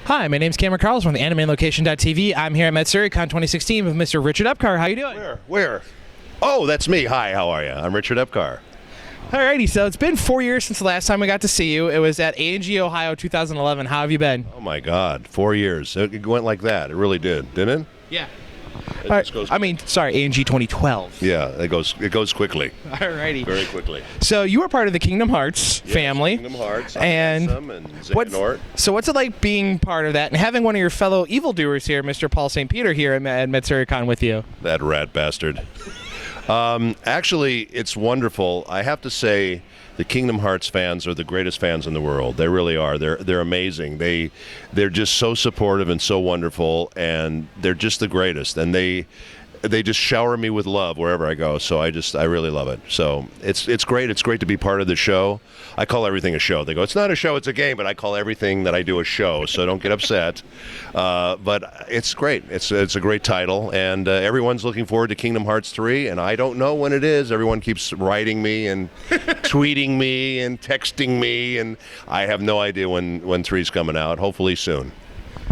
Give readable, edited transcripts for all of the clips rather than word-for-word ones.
Hi, my name's Cameron Carlson from the AnimeLocation.tv. I'm here at Matsuricon 2016 with Mr. Richard Epcar. How you doing? Where? Oh, that's me. Hi, how are you? I'm Richard Epcar. Alrighty, so it's been 4 years since the last time we got to see you. It was at A&G Ohio 2011. How have you been? Oh my God, 4 years. It went like that. It really did, didn't it? Yeah. Sorry, A&G 2012. Yeah, it goes quickly. Alrighty. Very quickly. So you were part of the Kingdom Hearts family. Kingdom Hearts, and Xehanort. So what's it like being part of that and having one of your fellow evildoers here, Mr. Paul St. Peter, here at Matsuricon with you? That rat bastard. Actually, it's wonderful. I have to say, the Kingdom Hearts fans are the greatest fans in the world. They really are. They're amazing. They're just so supportive and so wonderful, and they're just the greatest. And they just shower me with love wherever I go. So I really love it. So it's great. It's great to be part of the show. I call everything a show. They go, it's not a show, it's a game, but I call everything that I do a show. So don't get upset. But it's great. It's a great title, and everyone's looking forward to Kingdom Hearts 3. And I don't know when it is. Everyone keeps writing me and tweeting me and texting me, and I have no idea when 3's coming out. Hopefully soon.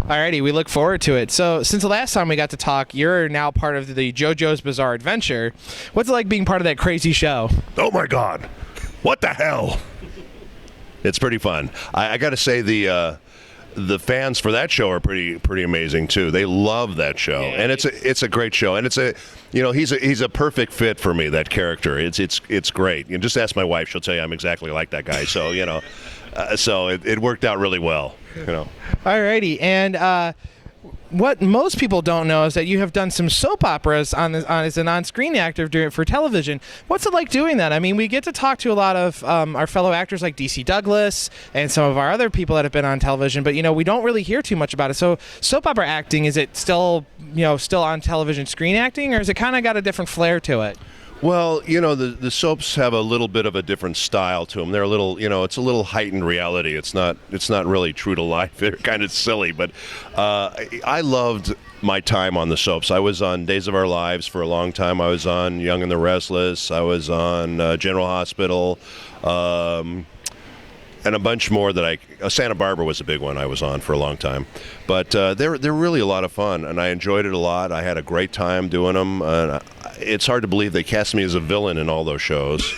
Alrighty, we look forward to it. So, since the last time we got to talk, you're now part of the JoJo's Bizarre Adventure. What's it like being part of that crazy show? Oh my God, what the hell? It's pretty fun. I got to say the fans for that show are pretty amazing too. They love that show, and it's a great show, and he's a perfect fit for me. That character, it's great. You just ask my wife; she'll tell you I'm exactly like that guy. So so it worked out really well. Alrighty, and what most people don't know is that you have done some soap operas as an on-screen actor for television. What's it like doing that? I mean, we get to talk to a lot of our fellow actors like DC Douglas and some of our other people that have been on television, but we don't really hear too much about it. So soap opera acting, is it still on television screen acting, or has it kind of got a different flair to it? Well, the soaps have a little bit of a different style to them. They're a little, it's a little heightened reality. It's not really true to life. They're kind of silly, but I loved my time on the soaps. I was on Days of Our Lives for a long time. I was on Young and the Restless. I was on General Hospital. And a bunch more that Santa Barbara was a big one I was on for a long time. But they're really a lot of fun, and I enjoyed it a lot. I had a great time doing them. It's hard to believe they cast me as a villain in all those shows.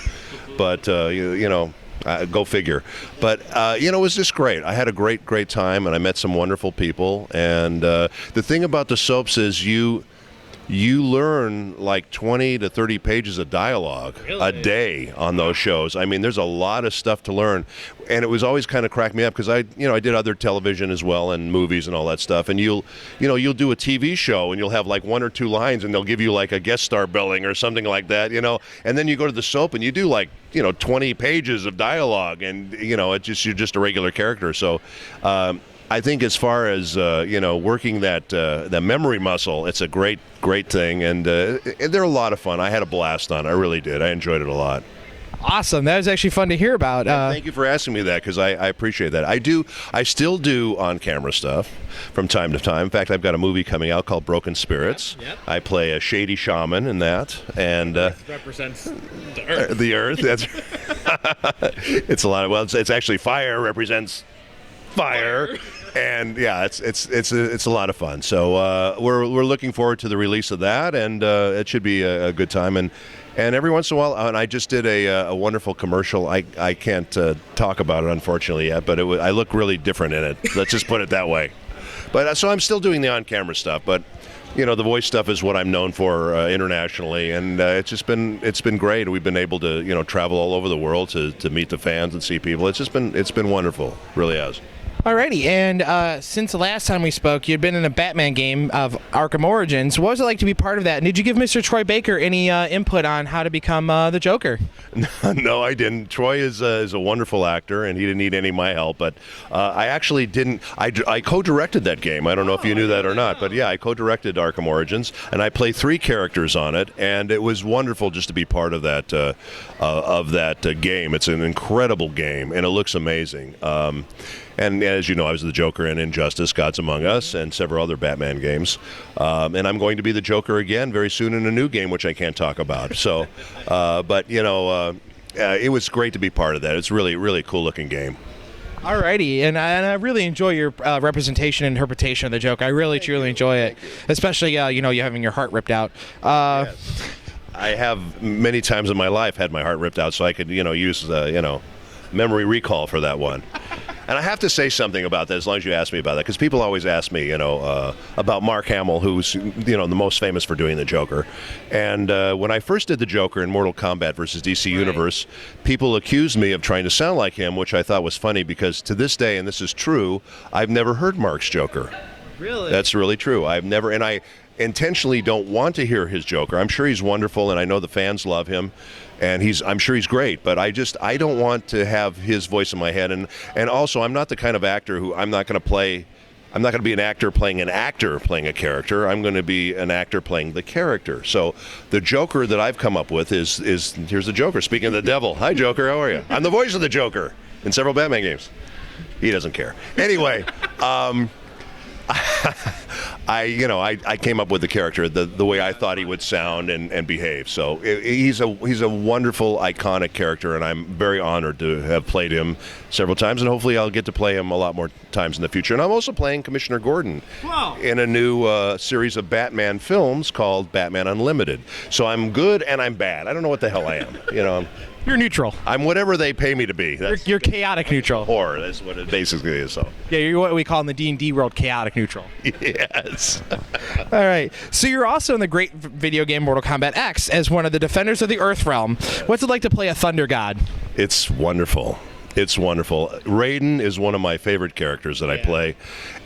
But, go figure. But, it was just great. I had a great time, and I met some wonderful people. And the thing about the soaps is you learn like 20 to 30 pages of dialogue a day on those shows. I mean, there's a lot of stuff to learn, and it was always kind of cracked me up because I did other television as well and movies and all that stuff. And you'll do a TV show and you'll have like 1 or 2 lines and they'll give you like a guest star billing or something like that, And then you go to the soap and you do like 20 pages of dialogue, and you're just a regular character. So. I think as far as working that memory muscle, it's a great thing, and they're a lot of fun. I had a blast on it. I really did. I enjoyed it a lot. Awesome. That was actually fun to hear about. Thank you for asking me that, because I appreciate that. I still do on-camera stuff from time to time. In fact, I've got a movie coming out called Broken Spirits. Yep. I play a shady shaman in that, and represents the earth. The earth. That's it's a lot of it's actually fire represents fire. And yeah, it's a lot of fun. So we're looking forward to the release of that, and it should be a good time. And every once in a while, and I just did a wonderful commercial. I can't talk about it unfortunately yet, but I look really different in it. Let's just put it that way. But so I'm still doing the on-camera stuff, but the voice stuff is what I'm known for internationally, and it's been great. We've been able to travel all over the world to meet the fans and see people. It's been wonderful, really has. Alrighty, and since the last time we spoke, you'd been in a Batman game of Arkham Origins. What was it like to be part of that? And did you give Mr. Troy Baker any input on how to become the Joker? No, I didn't. Troy is a wonderful actor, and he didn't need any of my help. But I actually didn't. I co-directed that game. I don't know if you knew that or not, but yeah, I co-directed Arkham Origins, and I play 3 characters on it, and it was wonderful just to be part of that game. It's an incredible game, and it looks amazing. And as you know, I was the Joker in Injustice, Gods Among Us, and several other Batman games. And I'm going to be the Joker again very soon in a new game, which I can't talk about. So, but it was great to be part of that. It's really, really cool looking game. Alrighty, and I really enjoy your representation and interpretation of the joke. I really, truly enjoy it, especially you having your heart ripped out. Yes. I have many times in my life had my heart ripped out, so I could use memory recall for that one. And I have to say something about that, as long as you ask me about that, because people always ask me, about Mark Hamill, who's, the most famous for doing the Joker. And when I first did the Joker in Mortal Kombat versus DC Universe, people accused me of trying to sound like him, which I thought was funny, because to this day, and this is true, I've never heard Mark's Joker. Really? That's really true. I've never, and I intentionally don't want to hear his Joker. I'm sure he's wonderful, and I know the fans love him. And I'm sure he's great, but I don't want to have his voice in my head. And also, I'm not the kind of actor who I'm not going to be an actor playing a character. I'm going to be an actor playing the character. So the Joker that I've come up with is here's the Joker. Speaking of the devil. Hi, Joker. How are you? I'm the voice of the Joker in several Batman games. He doesn't care. Anyway, I came up with the character the way I thought he would sound and behave. So he's a wonderful, iconic character, and I'm very honored to have played him several times, and hopefully I'll get to play him a lot more times in the future. And I'm also playing Commissioner Gordon in a new series of Batman films called Batman Unlimited. So I'm good and I'm bad. I don't know what the hell I am. You're neutral. I'm whatever they pay me to be. You're chaotic neutral. Horror. That's what it basically is. So. Yeah, you're what we call in the D&D world chaotic neutral. Yes. All right. So you're also in the great video game Mortal Kombat X as one of the defenders of the Earth Realm. What's it like to play a Thunder God? It's wonderful. It's wonderful. Raiden is one of my favorite characters that I play,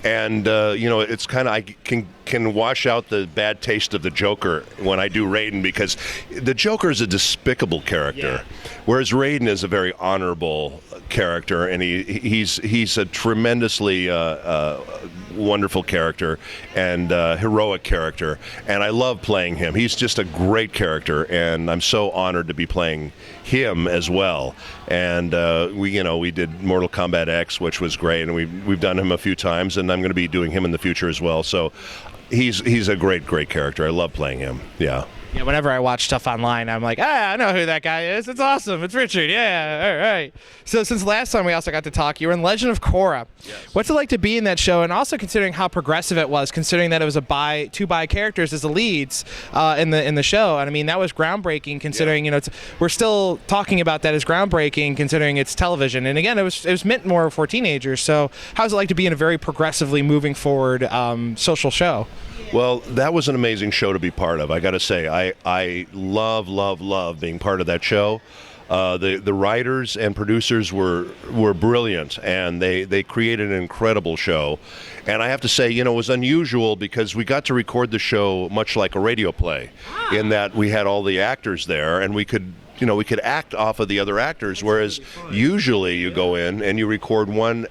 and it's kind of I can wash out the bad taste of the Joker when I do Raiden, because the Joker is a despicable character, whereas Raiden is a very honorable character, and he's a tremendously wonderful character and heroic character, and I love playing him. He's just a great character, and I'm so honored to be playing him as well. And we did Mortal Kombat X, which was great, and we've done him a few times, and I'm going to be doing him in the future as well. So he's a great character. I love playing him. Yeah. Yeah, whenever I watch stuff online, I'm like, I know who that guy is. It's awesome. It's Richard. Yeah, all right. So since last time we also got to talk, you were in Legend of Korra. Yes. What's it like to be in that show, and also considering how progressive it was, considering that it was two bi characters as the leads in the show? And I mean, that was groundbreaking, considering we're still talking about that as groundbreaking, considering it's television. And again, it was meant more for teenagers. So how's it like to be in a very progressively moving forward social show? Well, that was an amazing show to be part of. I got to say, I love being part of that show. The writers and producers were brilliant, and they created an incredible show. And I have to say, it was unusual because we got to record the show much like a radio play, in that we had all the actors there, and we could act off of the other actors, whereas usually you go in and you record one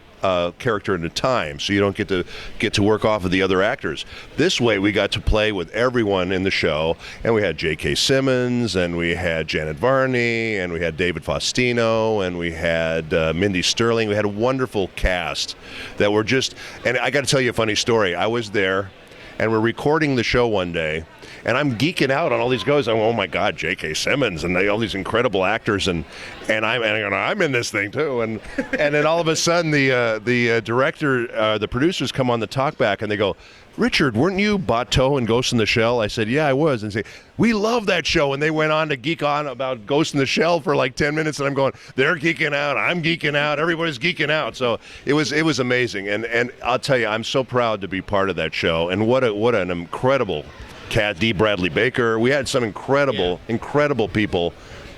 character at a time, so you don't get to work off of the other actors. This way, we got to play with everyone in the show, and we had J.K. Simmons, and we had Janet Varney, and we had David Faustino, and we had Mindy Sterling. We had a wonderful cast that were just. And I got to tell you a funny story. I was there, and we're recording the show one day, and I'm geeking out on all these guys. I'm, oh my God, J.K. Simmons and all these incredible actors, and I'm in this thing too. And then all of a sudden, the director, the producers come on the talkback, and they go, "Richard, weren't you Bateau in Ghost in the Shell?" I said, "Yeah, I was." And say, "We love that show." And they went on to geek on about Ghost in the Shell for like 10 minutes, and I'm going, they're geeking out, I'm geeking out, everybody's geeking out. So it was amazing, and I'll tell you, I'm so proud to be part of that show. And what an incredible cast. D. Bradley Baker. We had some incredible people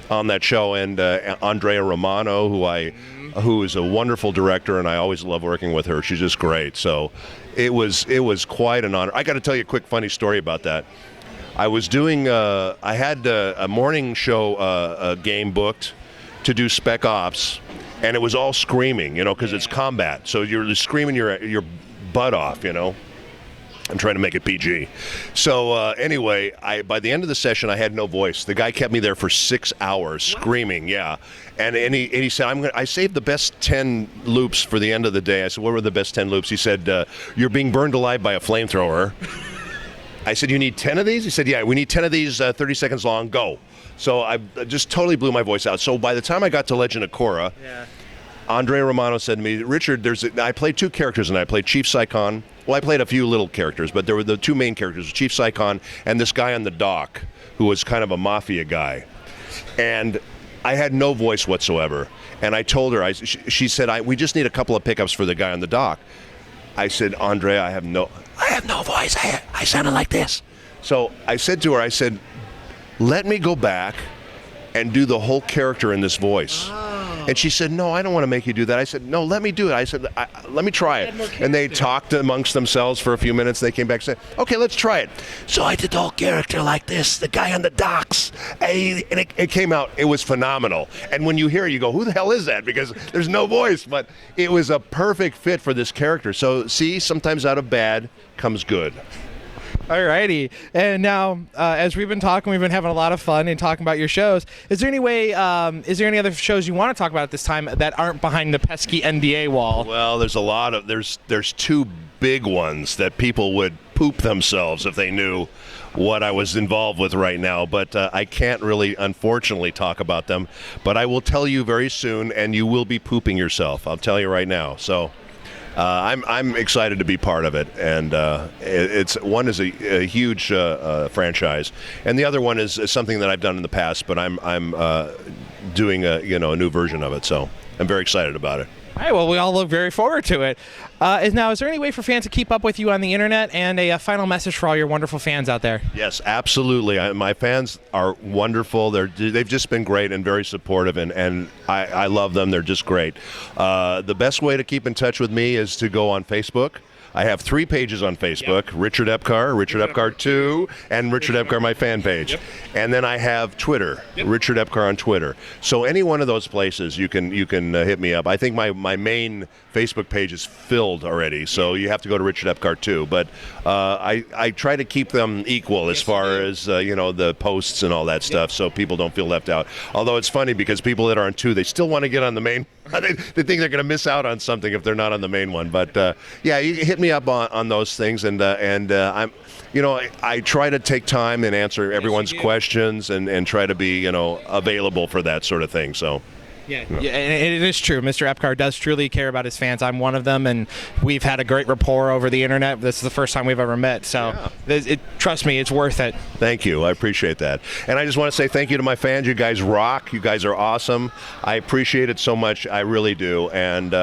on that show, and Andrea Romano, who is a wonderful director, and I always love working with her. She's just great. So it was quite an honor. I got to tell you a quick funny story about that. I was doing I had a morning show game booked to do Spec Ops, and it was all screaming, because it's combat. So you're screaming your butt off, I'm trying to make it PG. So anyway, by the end of the session, I had no voice. The guy kept me there for 6 hours screaming, yeah. And he said, I saved the best 10 loops for the end of the day. I said, what were the best 10 loops? He said, you're being burned alive by a flamethrower. I said, you need 10 of these? He said, yeah, we need 10 of these, 30 seconds long, go. So I just totally blew my voice out. So by the time I got to Legend of Korra, Andre Romano said to me, Richard, I played 2 characters, and I played Chief Saikon. Well, I played a few little characters, but there were the 2 main characters, Chief Saikon and this guy on the dock who was kind of a mafia guy. And I had no voice whatsoever. And I told her, she said, we just need a couple of pickups for the guy on the dock. I said, Andre, I have no voice. I sounded like this. So I said to her, let me go back and do the whole character in this voice. And she said, no, I don't want to make you do that. I said, no, let me do it. I said, let me try it. And they talked amongst themselves for a few minutes. They came back and said, okay, let's try it. So I did the whole character like this, the guy on the docks. And it came out. It was phenomenal. And when you hear it, you go, who the hell is that? Because there's no voice. But it was a perfect fit for this character. So see, sometimes out of bad comes good. Alrighty, and now as we've been talking, we've been having a lot of fun and talking about your shows. Is there any way? Is there any other shows you want to talk about at this time that aren't behind the pesky NDA wall? Well, there's a lot of there's 2 big ones that people would poop themselves if they knew what I was involved with right now. But I can't really, unfortunately, talk about them. But I will tell you very soon, and you will be pooping yourself. I'll tell you right now. So. I'm excited to be part of it, and it's one is a huge franchise, and the other one is something that I've done in the past, but I'm doing a new version of it, so I'm very excited about it. All right, well, we all look very forward to it. Is there any way for fans to keep up with you on the internet, and a final message for all your wonderful fans out there? Yes, absolutely. My fans are wonderful. They've just been great and very supportive, and I love them. They're just great. The best way to keep in touch with me is to go on Facebook. I have 3 pages on Facebook, Richard Epcar, Richard Epcar 2, and Richard Epcar, my fan page. Yep. And then I have Twitter, Richard Epcar on Twitter. So any one of those places, you can hit me up. I think my main Facebook page is filled already, so you have to go to Richard Epcar 2. But I try to keep them equal as far as, the posts and all that stuff, so people don't feel left out. Although it's funny because people that are on 2, they still want to get on the main. They think they're going to miss out on something if they're not on the main one. But you can hit me up on those things, and I'm, I try to take time and answer everyone's questions and try to be, available for that sort of thing. So. Yeah, and it is true. Mr. Epcar does truly care about his fans. I'm one of them, and we've had a great rapport over the internet. This is the first time we've ever met, so trust me, it's worth it. Thank you. I appreciate that. And I just want to say thank you to my fans. You guys rock. You guys are awesome. I appreciate it so much. I really do. And,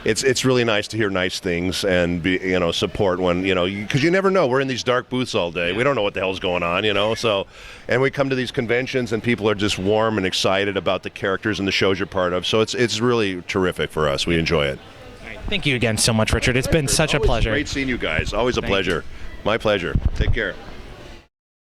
it's really nice to hear nice things and be, support when, because you never know. We're in these dark booths all day. We don't know what the hell's going on, so, and we come to these conventions and people are just warm and excited about the characters and the shows you're part of. So it's really terrific for us. We enjoy it. Thank you again so much, Richard. It's been such a pleasure. Great seeing you guys. Always a pleasure. My pleasure. Take care.